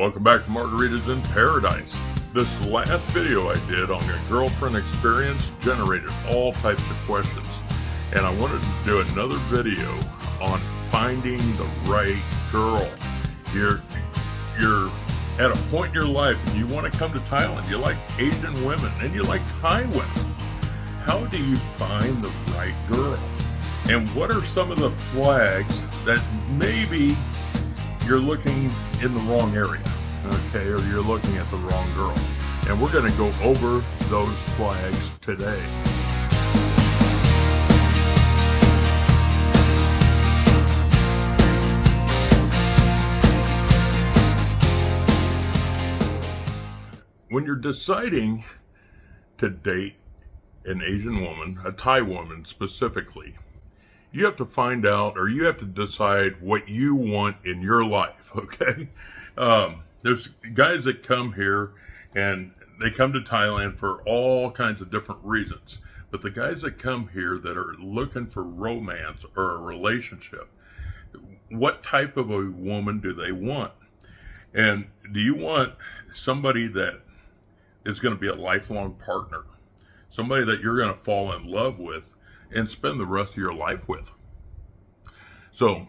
Welcome back to Margaritas in Paradise. This last video I did on a girlfriend experience generated all types of questions. And I wanted to do another video on finding the right girl. You're at a point in your life and you want to come to Thailand. You like Asian women and you like Thai women. How do you find the right girl? And what are some of the flags that maybe you're looking in the wrong area, okay, or you're looking at the wrong girl? And we're going to go over those flags today. When you're deciding to date an Asian woman, a Thai woman specifically, you have to find out, or you have to decide what you want in your life, okay? There's guys that come here and they come to Thailand for all kinds of different reasons. But the guys that come here that are looking for romance or a relationship, what type of a woman do they want? And do you want somebody that is going to be a lifelong partner? Somebody that you're going to fall in love with and spend the rest of your life with? So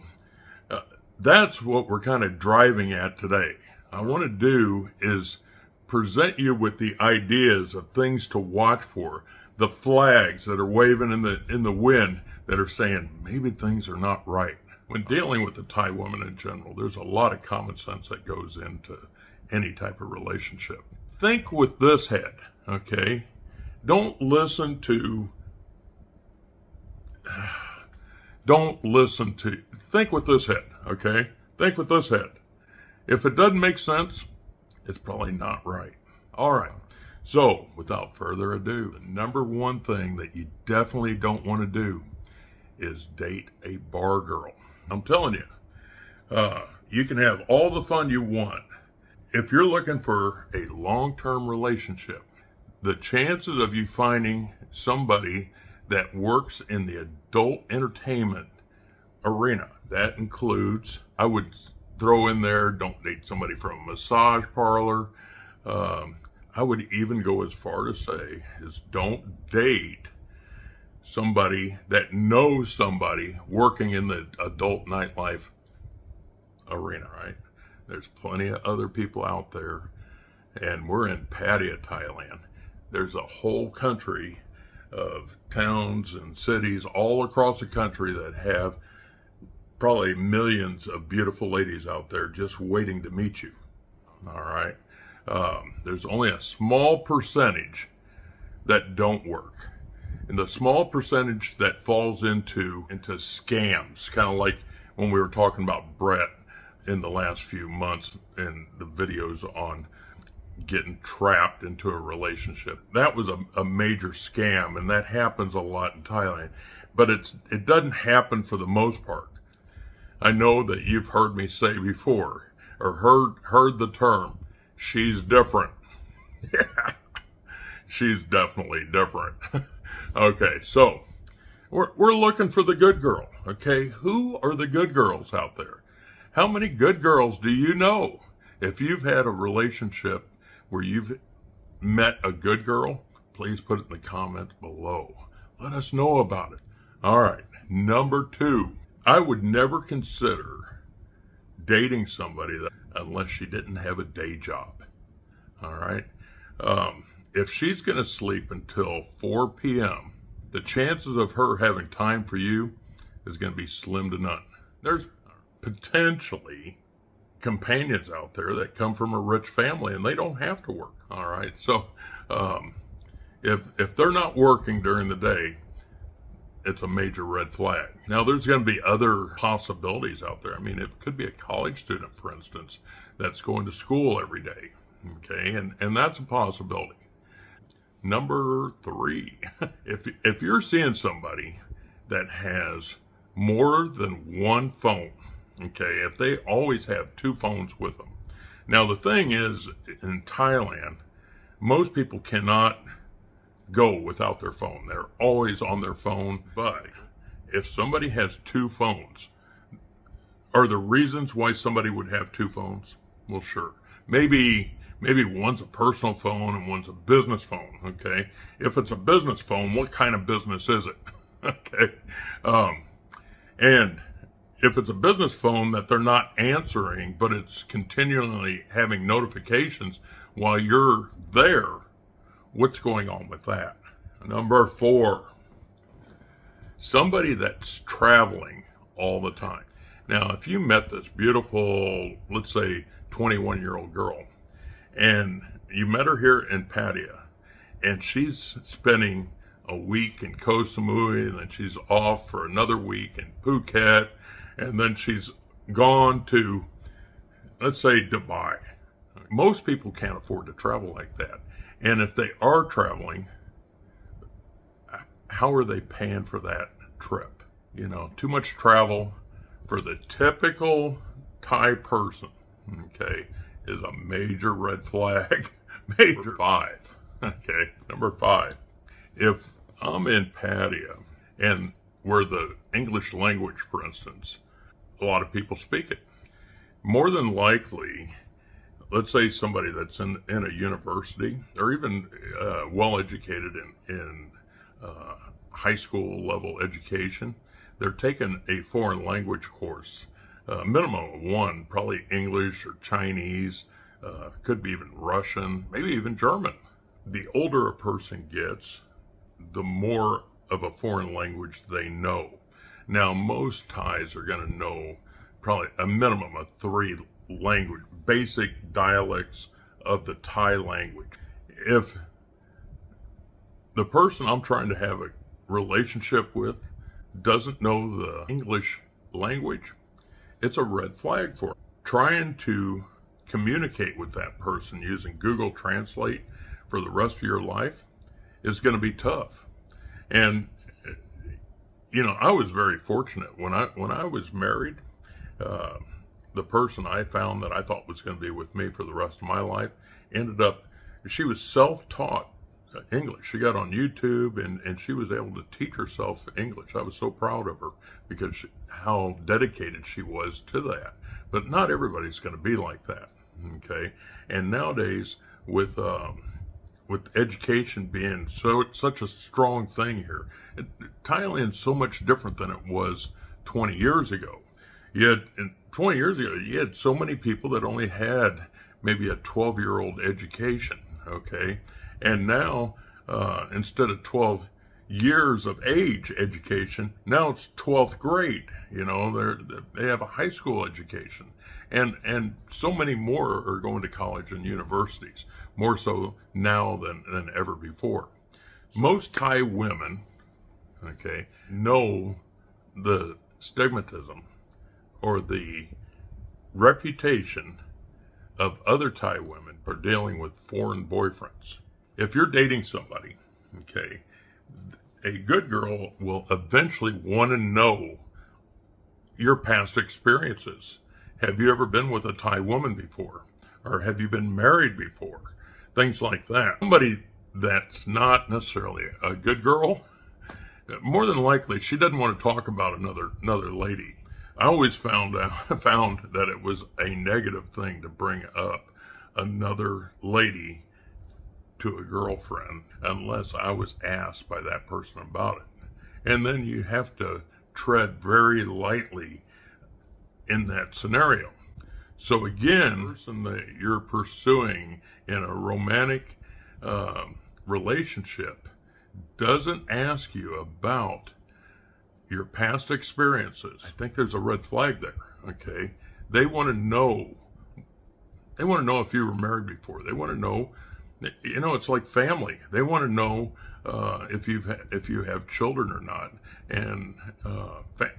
that's what we're kind of driving at today. I want to do is present you with the ideas of things to watch for, the flags that are waving in the wind that are saying maybe things are not right. When dealing with the Thai woman in general, there's a lot of common sense that goes into any type of relationship. Think with this head, okay? Don't listen to, think with this head, okay? Think with this head. If it doesn't make sense, it's probably not right. All right, so without further ado, the number one thing that you definitely don't want to do is date a bar girl. I'm telling you, you can have all the fun you want. If you're looking for a long-term relationship, the chances of you finding somebody that works in the adult entertainment arena, that includes, I would throw in there, don't date somebody from a massage parlor. I would even go as far to say is don't date somebody that knows somebody working in the adult nightlife arena, right? There's plenty of other people out there, and we're in Pattaya, Thailand. There's a whole country of towns and cities all across the country that have probably millions of beautiful ladies out there just waiting to meet you. All right. There's only a small percentage that don't work. And the small percentage that falls into scams, kind of like when we were talking about Brett in the last few months in the videos on getting trapped into a relationship. That was a major scam, and that happens a lot in Thailand. But it doesn't happen for the most part. I know that you've heard me say before, or heard the term, she's different. Yeah, she's definitely different. Okay, so we're looking for the good girl, okay? Who are the good girls out there? How many good girls do you know? If you've had a relationship where you've met a good girl, please put it in the comments below. Let us know about it. All right, number 2. I would never consider dating somebody unless she didn't have a day job. All right. If she's going to sleep until 4 p.m., the chances of her having time for you is going to be slim to none. There's potentially companions out there that come from a rich family and they don't have to work. All right. So if they're not working during the day, it's a major red flag. Now, there's going to be other possibilities out there. I mean, it could be a college student, for instance, that's going to school every day. Okay, and that's a possibility. Number 3, if you're seeing somebody that has more than one phone, okay, if they always have 2 phones with them. Now, the thing is, in Thailand, most people cannot go without their phone. They're always on their phone. But if somebody has 2 phones, are there reasons why somebody would have 2 phones? Well, sure. maybe one's a personal phone and one's a business phone. Okay, if it's a business phone, what kind of business is it? Okay, and if it's a business phone that they're not answering, but it's continually having notifications while you're there, what's going on with that? Number 4, somebody that's traveling all the time. Now, if you met this beautiful, let's say 21-year-old girl, and you met her here in Pattaya, and she's spending a week in Koh Samui, and then she's off for another week in Phuket, and then she's gone to, let's say, Dubai. Most people can't afford to travel like that. And if they are traveling, how are they paying for that trip? You know, too much travel for the typical Thai person, okay, is a major red flag. Major 5. Okay, number 5. If I'm in Pattaya and where the English language, for instance, a lot of people speak it, more than likely, let's say somebody that's in a university or even well-educated in high school level education, they're taking a foreign language course, minimum of 1, probably English or Chinese, could be even Russian, maybe even German. The older a person gets, the more of a foreign language they know. Now, most Thais are going to know probably a minimum of 3 basic dialects of the Thai language. If the person I'm trying to have a relationship with doesn't know the English language, it's a red flag for it. Trying to communicate with that person using Google Translate for the rest of your life is going to be tough. And you know, I was very fortunate when I was married. The person I found that I thought was going to be with me for the rest of my life ended up, she was self-taught English. She got on YouTube and she was able to teach herself English. I was so proud of her because how dedicated she was to that. But not everybody's going to be like that. Okay. And nowadays with education being such a strong thing here, Thailand's so much different than it was 20 years ago. 20 years ago, you had so many people that only had maybe a 12-year-old education, okay? And now, instead of 12 years of age education, now it's 12th grade. You know, they have a high school education. And so many more are going to college and universities, more so now than ever before. Most Thai women, okay, know the stigmatism or the reputation of other Thai women for dealing with foreign boyfriends. If you're dating somebody, okay, a good girl will eventually want to know your past experiences. Have you ever been with a Thai woman before? Or have you been married before? Things like that. Somebody that's not necessarily a good girl, more than likely she doesn't want to talk about another lady. I always found that it was a negative thing to bring up another lady to a girlfriend unless I was asked by that person about it. And then you have to tread very lightly in that scenario. So again, the person that you're pursuing in a romantic relationship doesn't ask you about your past experiences, I think there's a red flag there, okay? They want to know if you were married before. They want to know, you know, it's like family. They want to know if you have children or not. And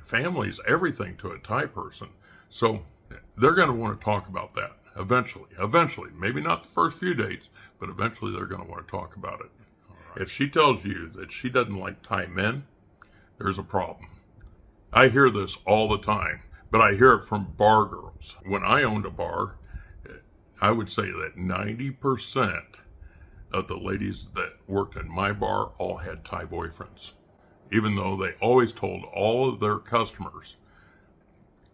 family is everything to a Thai person. So they're going to want to talk about that eventually. Maybe not the first few dates, but eventually they're going to want to talk about it. Right. If she tells you that she doesn't like Thai men, there's a problem. I hear this all the time, but I hear it from bar girls. When I owned a bar, I would say that 90% of the ladies that worked in my bar all had Thai boyfriends, even though they always told all of their customers,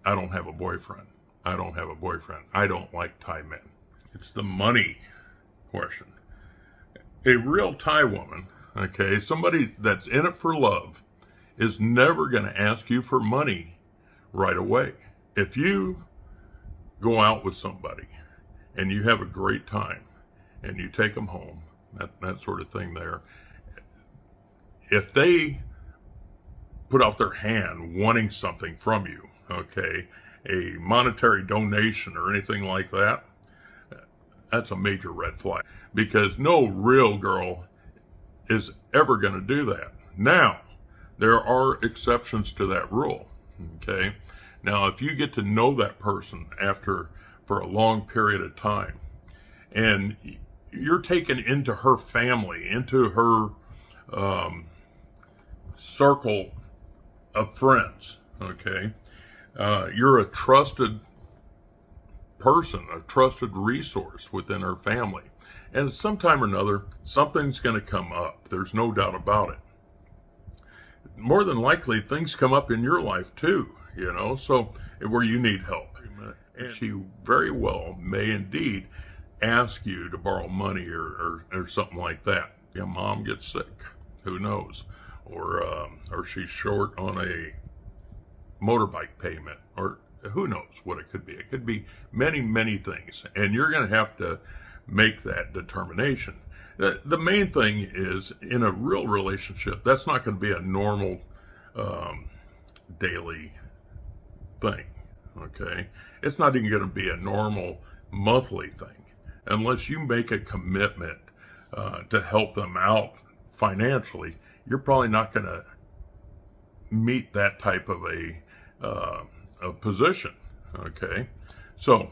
I don't have a boyfriend. I don't have a boyfriend. I don't like Thai men. It's the money question. A real Thai woman, okay, somebody that's in it for love, is never going to ask you for money right away. If you go out with somebody and you have a great time and you take them home, that sort of thing there, if they put out their hand wanting something from you, okay, a monetary donation or anything like that, that's a major red flag, because no real girl is ever going to do that. Now, there are exceptions to that rule, okay? Now, if you get to know that person for a long period of time, and you're taken into her family, into her circle of friends, okay? You're a trusted person, a trusted resource within her family. And sometime or another, something's going to come up. There's no doubt about it. More than likely, things come up in your life too, so where you need help. And she very well may indeed ask you to borrow money or something like that. Your mom gets sick, who knows? Or she's short on a motorbike payment, or who knows what it could be. It could be many, many things, and you're going to have to make that determination. The main thing is, in a real relationship, that's not going to be a normal daily thing, okay? It's not even going to be a normal monthly thing unless you make a commitment to help them out financially. You're probably not going to meet that type of a position, okay? So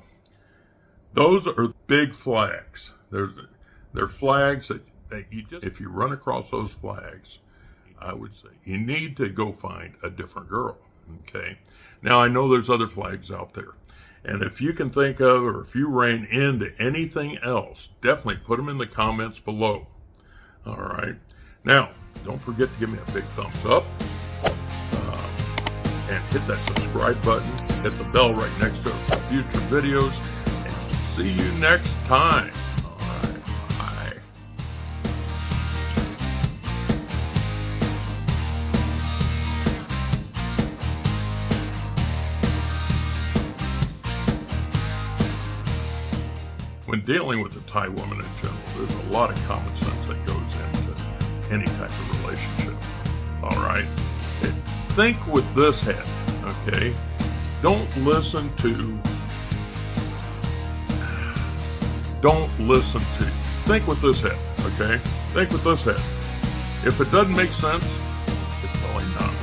those are big flags. They're flags that you just, if you run across those flags, I would say you need to go find a different girl, okay? Now, I know there's other flags out there, and if you can think of, or if you ran into anything else, definitely put them in the comments below. All right. Now, don't forget to give me a big thumbs up, and hit that subscribe button, hit the bell right next to it for future videos, and see you next time. All right, bye. When dealing with a Thai woman in general, there's a lot of common sense that goes into any type of relationship. All right? Think with this head, okay? Don't listen to, think with this head, okay? Think with this head. If it doesn't make sense, it's probably not